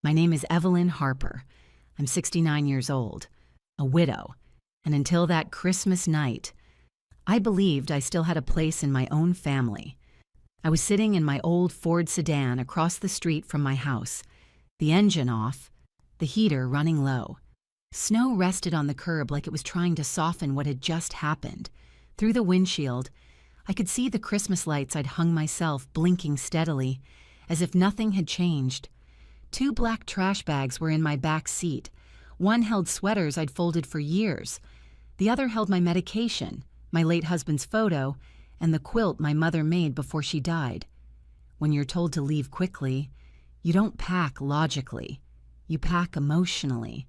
My name is Evelyn Harper. I'm 69 years old, a widow, and until that Christmas night, I believed I still had a place in my own family. I was sitting in my old Ford sedan across the street from my house, the engine off, the heater running low. Snow rested on the curb like it was trying to soften what had just happened. Through the windshield, I could see the Christmas lights I'd hung myself blinking steadily, as if nothing had changed. 2 black trash bags were in my back seat. One held sweaters I'd folded for years. The other held my medication, my late husband's photo, and the quilt my mother made before she died. When you're told to leave quickly, you don't pack logically. You pack emotionally.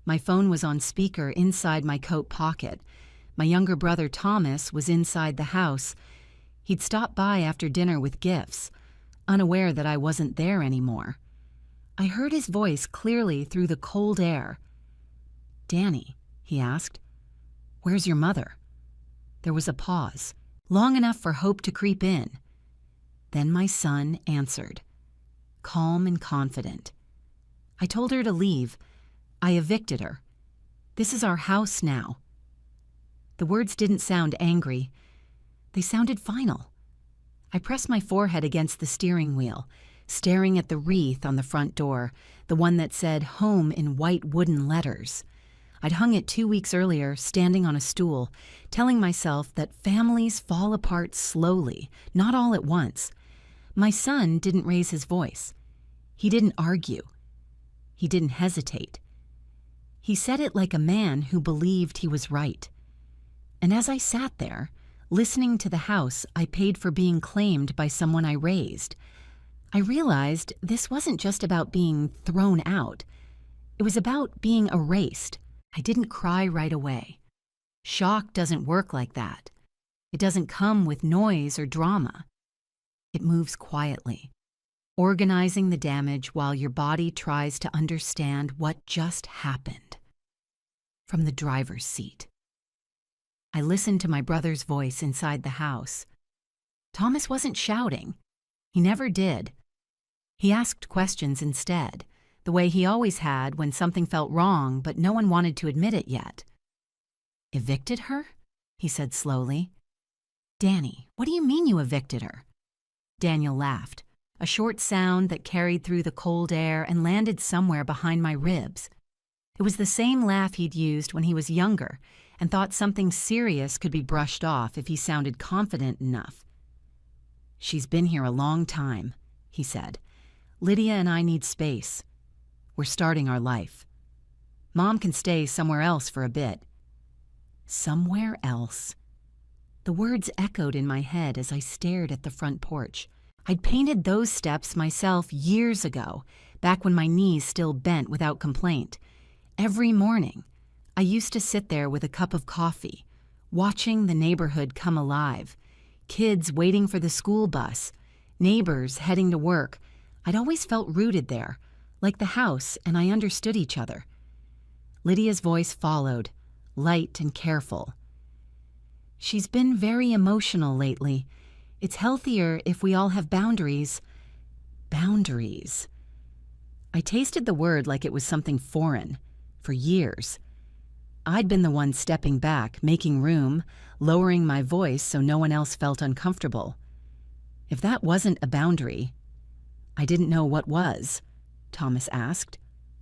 My phone was on speaker inside my coat pocket. My younger brother Thomas was inside the house. He'd stopped by after dinner with gifts, unaware that I wasn't there anymore. I heard his voice clearly through the cold air. "Danny," he asked, "where's your mother?" There was a pause, long enough for hope to creep in. Then my son answered, calm and confident. "I told her to leave. I evicted her. This is our house now." The words didn't sound angry. They sounded final. I pressed my forehead against the steering wheel, staring at the wreath on the front door, the one that said home in white wooden letters. I'd hung it 2 weeks earlier, standing on a stool, telling myself that families fall apart slowly, not all at once. My son didn't raise his voice. He didn't argue. He didn't hesitate. He said it like a man who believed he was right. And as I sat there, listening to the house I paid for being claimed by someone I raised, I realized this wasn't just about being thrown out. It was about being erased. I didn't cry right away. Shock doesn't work like that. It doesn't come with noise or drama. It moves quietly, organizing the damage while your body tries to understand what just happened. From the driver's seat, I listened to my brother's voice inside the house. Thomas wasn't shouting. He never did. He asked questions instead, the way he always had when something felt wrong but no one wanted to admit it yet. "Evicted her?" he said slowly. "Danny, what do you mean you evicted her?" Daniel laughed, a short sound that carried through the cold air and landed somewhere behind my ribs. It was the same laugh he'd used when he was younger and thought something serious could be brushed off if he sounded confident enough. "She's been here a long time," he said. "Lydia and I need space. We're starting our life. Mom can stay somewhere else for a bit." Somewhere else. The words echoed in my head as I stared at the front porch. I'd painted those steps myself years ago, back when my knees still bent without complaint. Every morning, I used to sit there with a cup of coffee, watching the neighborhood come alive. Kids waiting for the school bus, neighbors heading to work. I'd always felt rooted there, like the house, and I understood each other. Lydia's voice followed, light and careful. "She's been very emotional lately. It's healthier if we all have boundaries." Boundaries. I tasted the word like it was something foreign. For years, I'd been the one stepping back, making room, lowering my voice so no one else felt uncomfortable. If that wasn't a boundary, I didn't know what was. Thomas asked.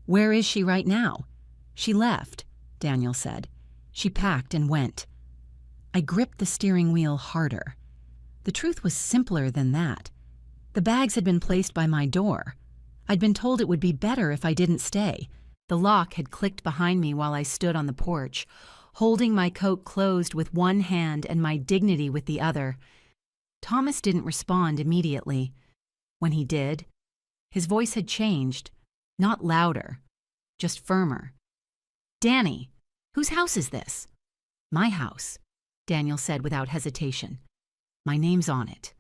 "Where is she right now?" "She left," Daniel said. "She packed and went." I gripped the steering wheel harder. The truth was simpler than that. The bags had been placed by my door. I'd been told it would be better if I didn't stay. The lock had clicked behind me while I stood on the porch, holding my coat closed with one hand and my dignity with the other. Thomas didn't respond immediately. When he did, his voice had changed, not louder, just firmer. "Danny, whose house is this?" "My house," Daniel said without hesitation. "My name's on it."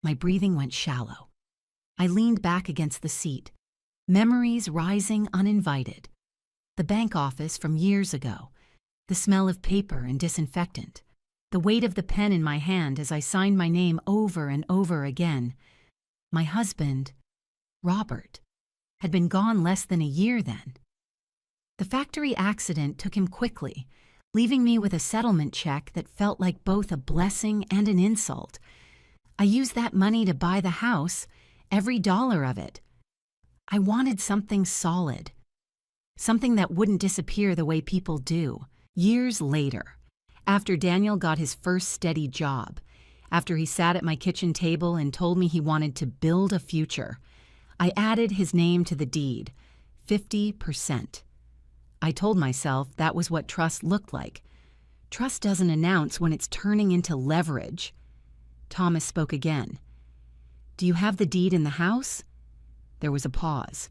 My breathing went shallow. I leaned back against the seat, memories rising uninvited. The bank office from years ago, the smell of paper and disinfectant, the weight of the pen in my hand as I signed my name over and over again. My husband, Robert. had been gone less than a year then. The factory accident took him quickly, leaving me with a settlement check that felt like both a blessing and an insult. I used that money to buy the house, every dollar of it. I wanted something solid, something that wouldn't disappear the way people do. Years later, after Daniel got his first steady job, after he sat at my kitchen table and told me he wanted to build a future, I added his name to the deed, 50%. I told myself that was what trust looked like. Trust doesn't announce when it's turning into leverage. Thomas spoke again. "Do you have the deed in the house?" There was a pause.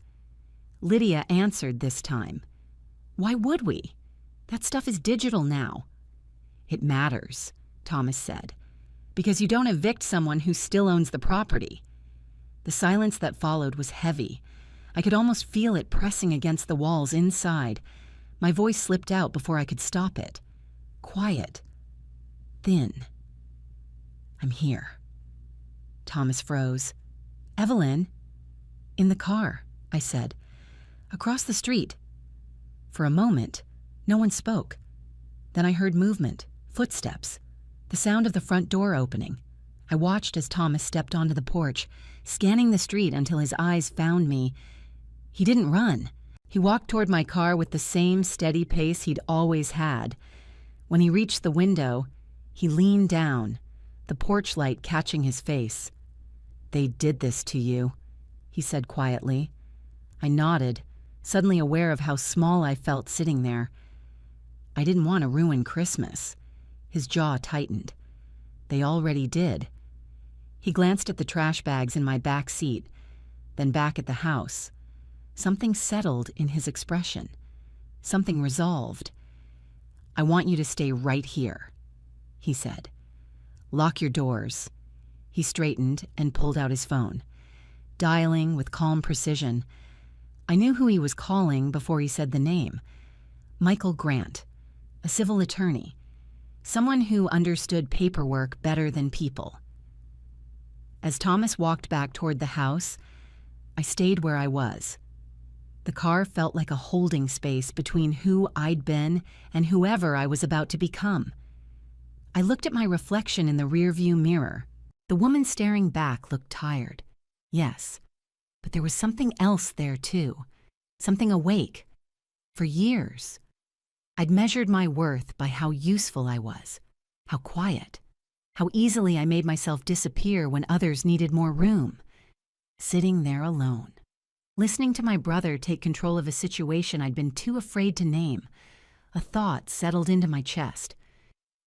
Lydia answered this time. "Why would we? That stuff is digital now." "It matters," Thomas said, "because you don't evict someone who still owns the property." The silence that followed was heavy. I could almost feel it pressing against the walls inside. My voice slipped out before I could stop it. Quiet. Thin. "I'm here." Thomas froze. "Evelyn?" "In the car," I said. "Across the street." For a moment, no one spoke. Then I heard movement, footsteps, the sound of the front door opening. I watched as Thomas stepped onto the porch, scanning the street until his eyes found me. He didn't run. He walked toward my car with the same steady pace he'd always had. When he reached the window, he leaned down, the porch light catching his face. "They did this to you," he said quietly. I nodded, suddenly aware of how small I felt sitting there. I didn't want to ruin Christmas. His jaw tightened. "They already did." He glanced at the trash bags in my back seat, then back at the house. Something settled in his expression. Something resolved. "I want you to stay right here," he said. "Lock your doors." He straightened and pulled out his phone, dialing with calm precision. I knew who he was calling before he said the name. Michael Grant, a civil attorney, someone who understood paperwork better than people. As Thomas walked back toward the house, I stayed where I was. The car felt like a holding space between who I'd been and whoever I was about to become. I looked at my reflection in the rearview mirror. The woman staring back looked tired. Yes, but there was something else there too, something awake. For years, I'd measured my worth by how useful I was, how quiet, how easily I made myself disappear when others needed more room. Sitting there alone, listening to my brother take control of a situation I'd been too afraid to name, a thought settled into my chest.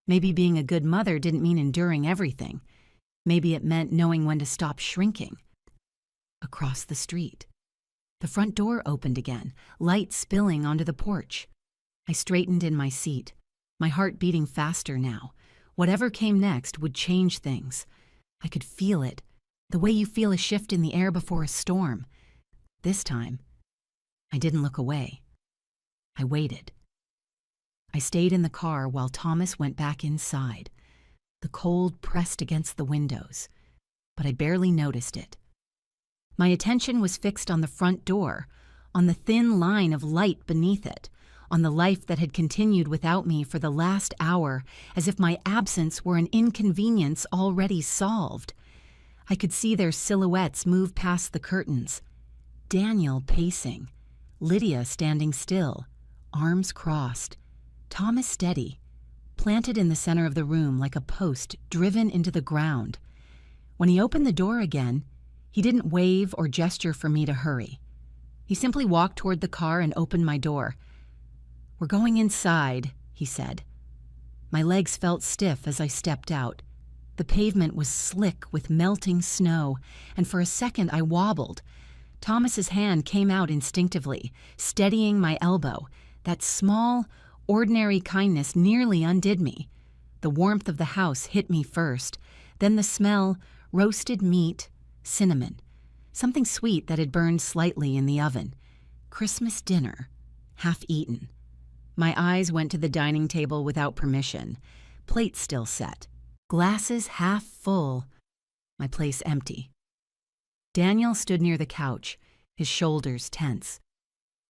Maybe being a good mother didn't mean enduring everything. Maybe it meant knowing when to stop shrinking. Across the street, the front door opened again, light spilling onto the porch. I straightened in my seat, my heart beating faster now. Whatever came next would change things. I could feel it, the way you feel a shift in the air before a storm. This time, I didn't look away. I waited. I stayed in the car while Thomas went back inside. The cold pressed against the windows, but I barely noticed it. My attention was fixed on the front door, on the thin line of light beneath it, on the life that had continued without me for the last hour, as if my absence were an inconvenience already solved. I could see their silhouettes move past the curtains. Daniel pacing, Lydia standing still, arms crossed, Thomas steady, planted in the center of the room like a post driven into the ground. When he opened the door again, he didn't wave or gesture for me to hurry. He simply walked toward the car and opened my door. "We're going inside," he said. My legs felt stiff as I stepped out. The pavement was slick with melting snow, and for a second I wobbled. Thomas's hand came out instinctively, steadying my elbow. That small, ordinary kindness nearly undid me. The warmth of the house hit me first, then the smell, roasted meat, cinnamon, something sweet that had burned slightly in the oven. Christmas dinner, half eaten. My eyes went to the dining table without permission, plates still set, glasses half full, my place empty. Daniel stood near the couch, his shoulders tense.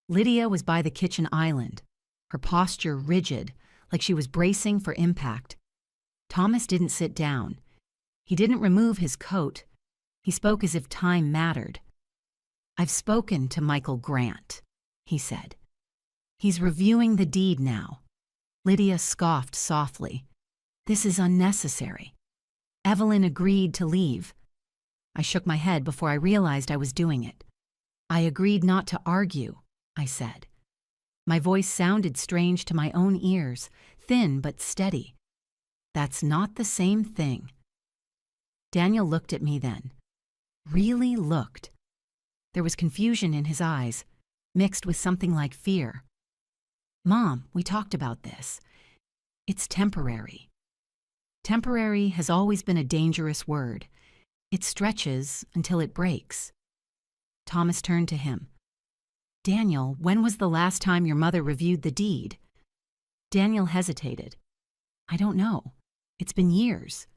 Lydia was by the kitchen island, her posture rigid, like she was bracing for impact. Thomas didn't sit down. He didn't remove his coat. He spoke as if time mattered. "I've spoken to Michael Grant," he said. "He's reviewing the deed now." Lydia scoffed softly. "This is unnecessary." Evelyn agreed to leave. I shook my head before I realized I was doing it. "I agreed not to argue," I said. My voice sounded strange to my own ears, thin but steady. "That's not the same thing." Daniel looked at me then. Really looked. There was confusion in his eyes, mixed with something like fear. "Mom, we talked about this. It's temporary." Temporary has always been a dangerous word. It stretches until it breaks. Thomas turned to him. "Daniel, when was the last time your mother reviewed the deed?" Daniel hesitated. "I don't know. It's been years."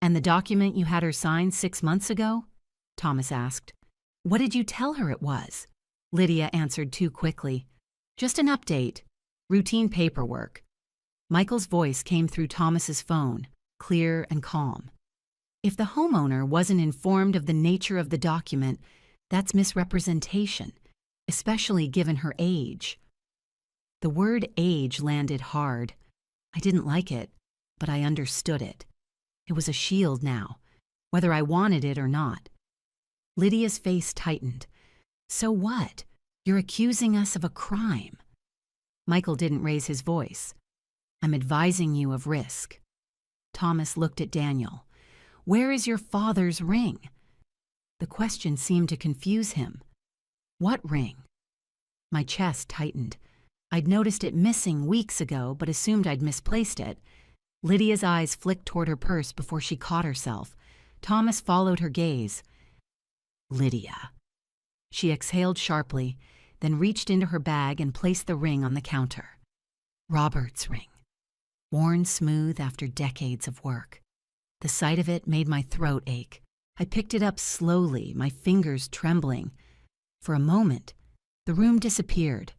"And the document you had her sign 6 months ago?" Thomas asked. "What did you tell her it was?" Lydia answered too quickly. "Just an update. Routine paperwork." Michael's voice came through Thomas's phone, clear and calm. "If the homeowner wasn't informed of the nature of the document, that's misrepresentation, especially given her age." The word age landed hard. I didn't like it, but I understood it. It was a shield now, whether I wanted it or not. Lydia's face tightened. "So what? You're accusing us of a crime." Michael didn't raise his voice. "I'm advising you of risk." Thomas looked at Daniel. "Where is your father's ring?" The question seemed to confuse him. "What ring?" My chest tightened. I'd noticed it missing weeks ago, but assumed I'd misplaced it. Lydia's eyes flicked toward her purse before she caught herself. Thomas followed her gaze. "Lydia." She exhaled sharply, then reached into her bag and placed the ring on the counter. Robert's ring, worn smooth after decades of work. The sight of it made my throat ache. I picked it up slowly, my fingers trembling. For a moment, the room disappeared.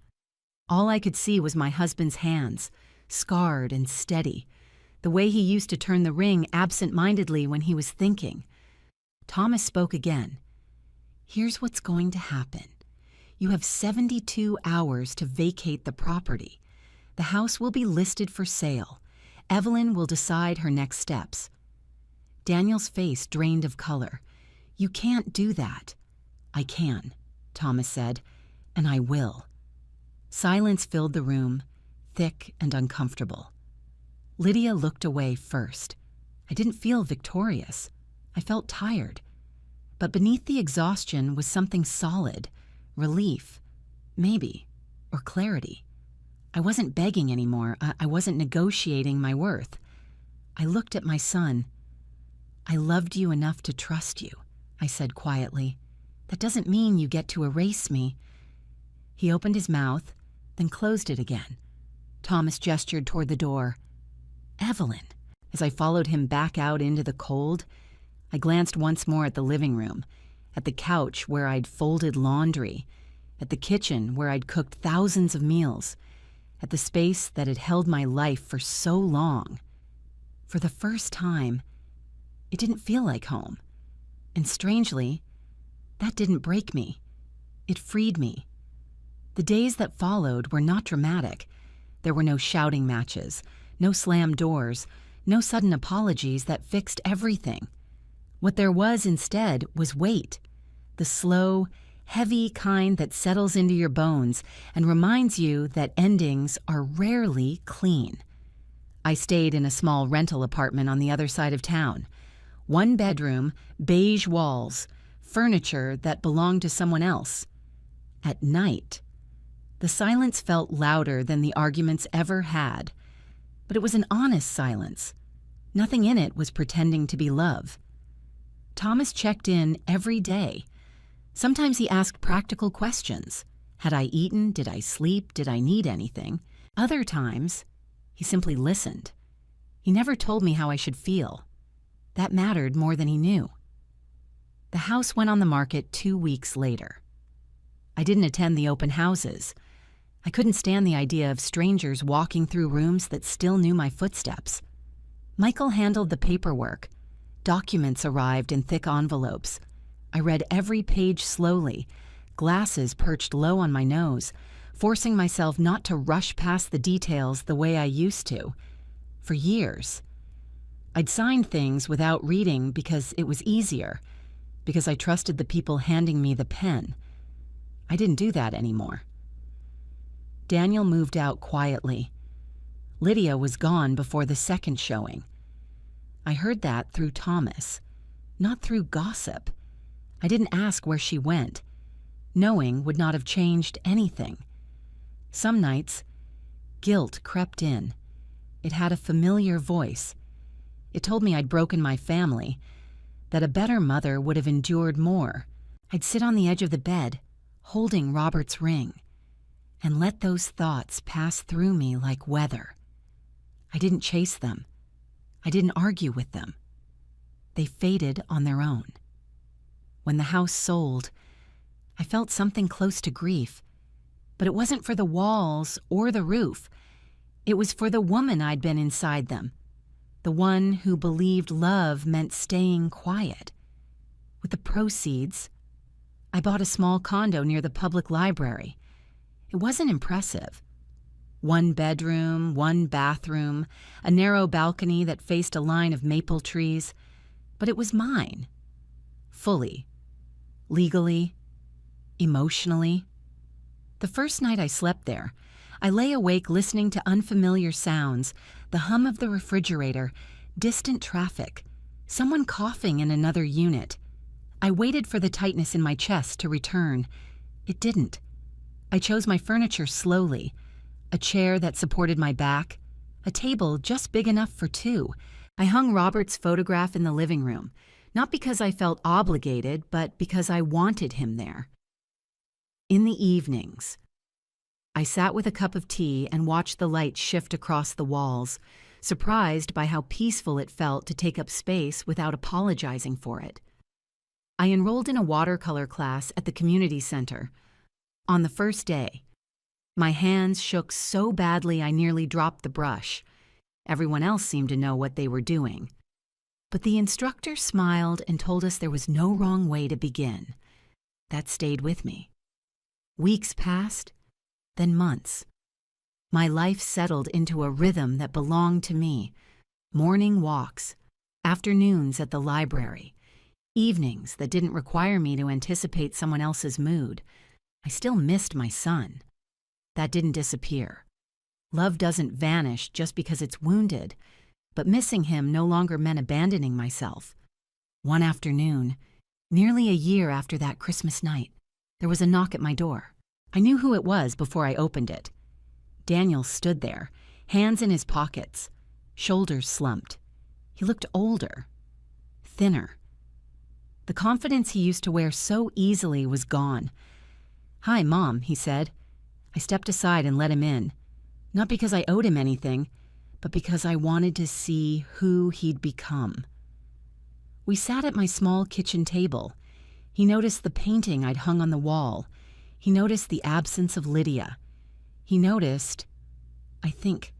All I could see was my husband's hands, scarred and steady, the way he used to turn the ring absent-mindedly when he was thinking. Thomas spoke again. "Here's what's going to happen. You have 72 hours to vacate the property. The house will be listed for sale. Evelyn will decide her next steps." Daniel's face drained of color. "You can't do that." "I can," Thomas said, "and I will." Silence filled the room, thick and uncomfortable. Lydia looked away first. I didn't feel victorious. I felt tired. But beneath the exhaustion was something solid, relief, maybe, or clarity. I wasn't begging anymore. I wasn't negotiating my worth. I looked at my son. "I loved you enough to trust you," I said quietly. "That doesn't mean you get to erase me." He opened his mouth, then closed it again. Thomas gestured toward the door. "Evelyn." As I followed him back out into the cold, I glanced once more at the living room, at the couch where I'd folded laundry, at the kitchen where I'd cooked thousands of meals, at the space that had held my life for so long. For the first time, it didn't feel like home. And strangely, that didn't break me. It freed me. The days that followed were not dramatic. There were no shouting matches, no slammed doors, no sudden apologies that fixed everything. What there was instead was weight, the slow, heavy kind that settles into your bones and reminds you that endings are rarely clean. I stayed in a small rental apartment on the other side of town. 1 bedroom, beige walls, furniture that belonged to someone else. At night, the silence felt louder than the arguments ever had. But it was an honest silence. Nothing in it was pretending to be love. Thomas checked in every day. Sometimes he asked practical questions. Had I eaten? Did I sleep? Did I need anything? Other times, he simply listened. He never told me how I should feel. That mattered more than he knew. The house went on the market 2 weeks later. I didn't attend the open houses. I couldn't stand the idea of strangers walking through rooms that still knew my footsteps. Michael handled the paperwork. Documents arrived in thick envelopes. I read every page slowly, glasses perched low on my nose, forcing myself not to rush past the details the way I used to. For years, I'd signed things without reading because it was easier, because I trusted the people handing me the pen. I didn't do that anymore. Daniel moved out quietly. Lydia was gone before the second showing. I heard that through Thomas, not through gossip. I didn't ask where she went. Knowing would not have changed anything. Some nights, guilt crept in. It had a familiar voice. It told me I'd broken my family, that a better mother would have endured more. I'd sit on the edge of the bed, holding Robert's ring, and let those thoughts pass through me like weather. I didn't chase them. I didn't argue with them. They faded on their own. When the house sold, I felt something close to grief, but it wasn't for the walls or the roof. It was for the woman I'd been inside them, the one who believed love meant staying quiet. With the proceeds, I bought a small condo near the public library. It wasn't impressive. 1 bedroom, 1 bathroom, a narrow balcony that faced a line of maple trees, but it was mine. Fully. Legally. Emotionally. The first night I slept there, I lay awake listening to unfamiliar sounds, the hum of the refrigerator, distant traffic, someone coughing in another unit. I waited for the tightness in my chest to return. It didn't. I chose my furniture slowly. A chair that supported my back, a table just big enough for 2. I hung Robert's photograph in the living room, not because I felt obligated, but because I wanted him there. In the evenings, I sat with a cup of tea and watched the light shift across the walls, surprised by how peaceful it felt to take up space without apologizing for it. I enrolled in a watercolor class at the community center. On the first day, my hands shook so badly I nearly dropped the brush. Everyone else seemed to know what they were doing. But the instructor smiled and told us there was no wrong way to begin. That stayed with me. Weeks passed, then months. My life settled into a rhythm that belonged to me. Morning walks, afternoons at the library, evenings that didn't require me to anticipate someone else's mood. I still missed my son. That didn't disappear. Love doesn't vanish just because it's wounded, but missing him no longer meant abandoning myself. One afternoon, nearly a year after that Christmas night, there was a knock at my door. I knew who it was before I opened it. Daniel stood there, hands in his pockets, shoulders slumped. He looked older, thinner. The confidence he used to wear so easily was gone. "Hi, Mom," he said. I stepped aside and let him in, not because I owed him anything, but because I wanted to see who he'd become. We sat at my small kitchen table. He noticed the painting I'd hung on the wall. He noticed the absence of Lydia. He noticed, I think,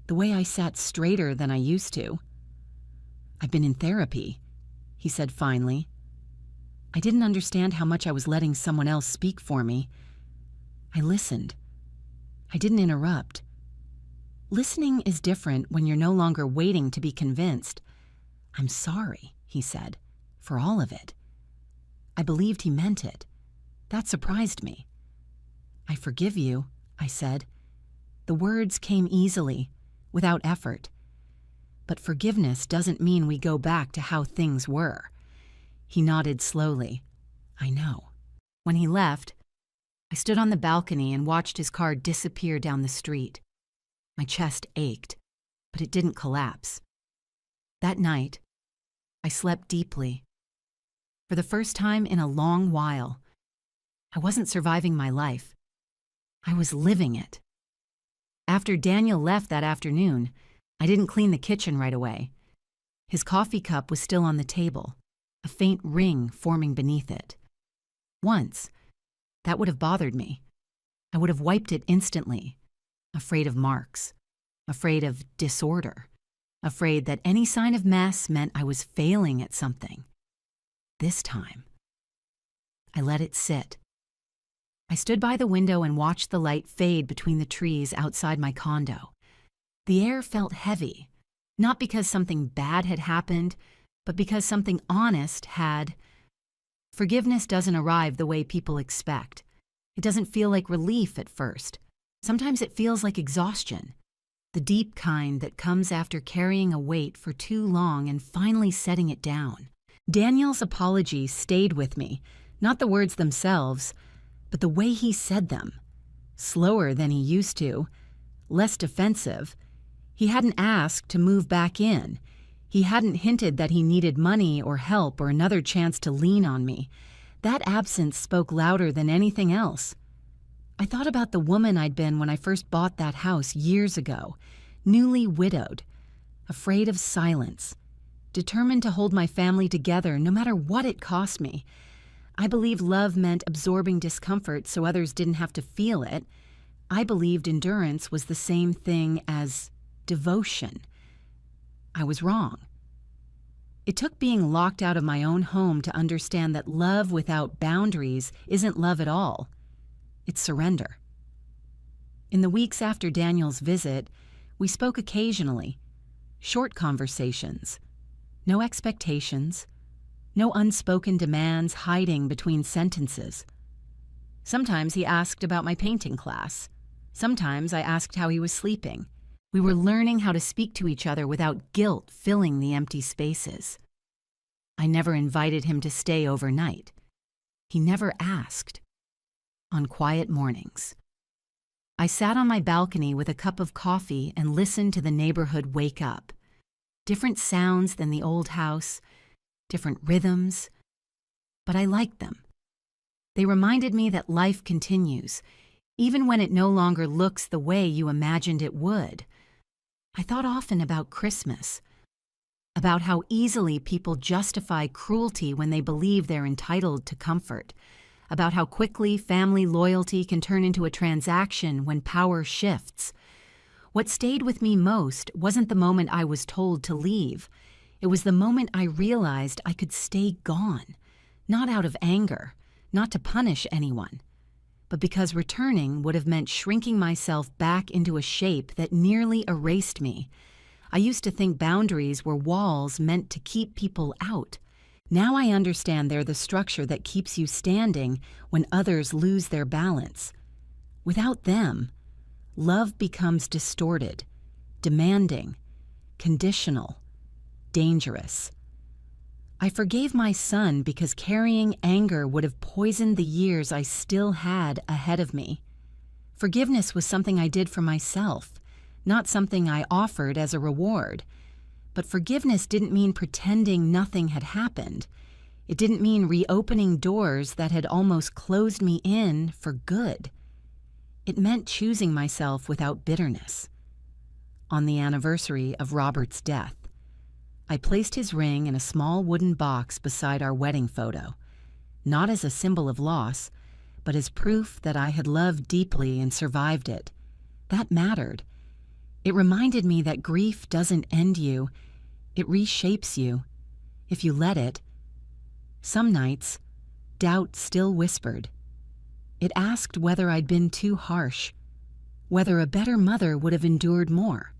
the way I sat straighter than I used to. "I've been in therapy," he said finally. I didn't understand how much I was letting someone else speak for me. I listened. I didn't interrupt. Listening is different when you're no longer waiting to be convinced. "I'm sorry," he said, "for all of it." I believed he meant it. That surprised me. "I forgive you," I said. The words came easily, without effort. But forgiveness doesn't mean we go back to how things were. He nodded slowly. "I know." When he left, I stood on the balcony and watched his car disappear down the street. My chest ached, but it didn't collapse. That night, I slept deeply. For the first time in a long while, I wasn't surviving my life. I was living it. After Daniel left that afternoon, I didn't clean the kitchen right away. His coffee cup was still on the table, a faint ring forming beneath it. Once, that would have bothered me. I would have wiped it instantly, afraid of marks, afraid of disorder, afraid that any sign of mess meant I was failing at something. This time, I let it sit. I stood by the window and watched the light fade between the trees outside my condo. The air felt heavy, not because something bad had happened, but because something honest had. Forgiveness doesn't arrive the way people expect. It doesn't feel like relief at first. Sometimes it feels like exhaustion, the deep kind that comes after carrying a weight for too long and finally setting it down. Daniel's apology stayed with me, not the words themselves, but the way he said them. Slower than he used to, less defensive. He hadn't asked to move back in. He hadn't hinted that he needed money or help or another chance to lean on me. That absence spoke louder than anything else. I thought about the woman I'd been when I first bought that house years ago, newly widowed, afraid of silence, determined to hold my family together no matter what it cost me. I believed love meant absorbing discomfort so others didn't have to feel it. I believed endurance was the same thing as devotion. I was wrong. It took being locked out of my own home to understand that love without boundaries isn't love at all. It's surrender. In the weeks after Daniel's visit, we spoke occasionally, short conversations, no expectations, no unspoken demands hiding between sentences. Sometimes he asked about my painting class. Sometimes I asked how he was sleeping. We were learning how to speak to each other without guilt filling the empty spaces. I never invited him to stay overnight. He never asked. On quiet mornings, I sat on my balcony with a cup of coffee and listened to the neighborhood wake up. Different sounds than the old house, different rhythms, but I liked them. They reminded me that life continues, even when it no longer looks the way you imagined it would. I thought often about Christmas, about how easily people justify cruelty when they believe they're entitled to comfort, about how quickly family loyalty can turn into a transaction when power shifts. What stayed with me most wasn't the moment I was told to leave. It was the moment I realized I could stay gone, not out of anger, not to punish anyone, but because returning would have meant shrinking myself back into a shape that nearly erased me. I used to think boundaries were walls meant to keep people out. Now I understand they're the structure that keeps you standing when others lose their balance. Without them, love becomes distorted, demanding, conditional, dangerous. I forgave my son because carrying anger would have poisoned the years I still had ahead of me. Forgiveness was something I did for myself, not something I offered as a reward. But forgiveness didn't mean pretending nothing had happened. It didn't mean reopening doors that had almost closed me in for good. It meant choosing myself without bitterness. On the anniversary of Robert's death, I placed his ring in a small wooden box beside our wedding photo, not as a symbol of loss, but as proof that I had loved deeply and survived it. That mattered. It reminded me that grief doesn't end you, it reshapes you, if you let it. Some nights, doubt still whispered. It asked whether I'd been too harsh, whether a better mother would have endured more.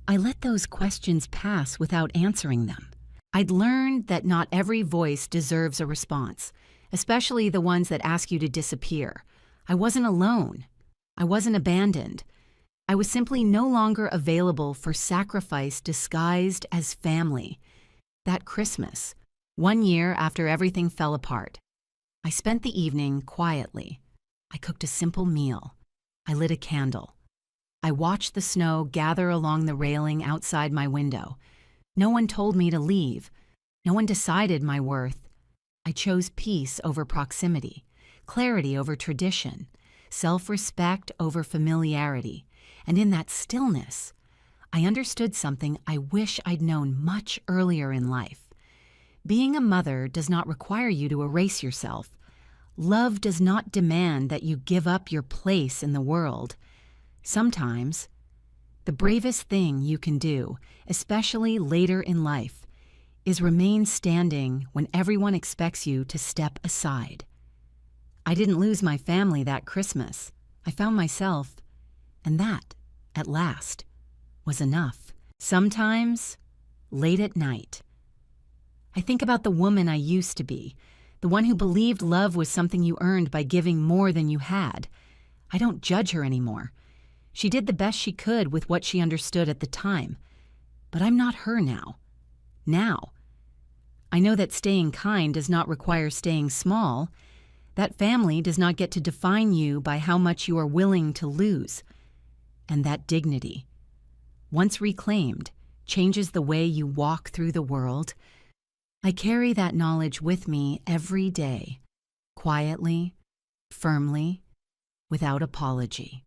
I let those questions pass without answering them. I'd learned that not every voice deserves a response, especially the ones that ask you to disappear. I wasn't alone. I wasn't abandoned. I was simply no longer available for sacrifice disguised as family. That Christmas, 1 year after everything fell apart, I spent the evening quietly. I cooked a simple meal. I lit a candle. I watched the snow gather along the railing outside my window. No one told me to leave. No one decided my worth. I chose peace over proximity, clarity over tradition, self-respect over familiarity. And in that stillness, I understood something I wish I'd known much earlier in life. Being a mother does not require you to erase yourself. Love does not demand that you give up your place in the world. Sometimes, the bravest thing you can do, especially later in life, is remain standing when everyone expects you to step aside. I didn't lose my family that Christmas. I found myself, and that, at last, was enough. Sometimes, late at night, I think about the woman I used to be, the one who believed love was something you earned by giving more than you had. I don't judge her anymore. She did the best she could with what she understood at the time. But I'm not her now. Now, I know that staying kind does not require staying small. That family does not get to define you by how much you are willing to lose. And that dignity, once reclaimed, changes the way you walk through the world. I carry that knowledge with me every day, quietly, firmly, without apology.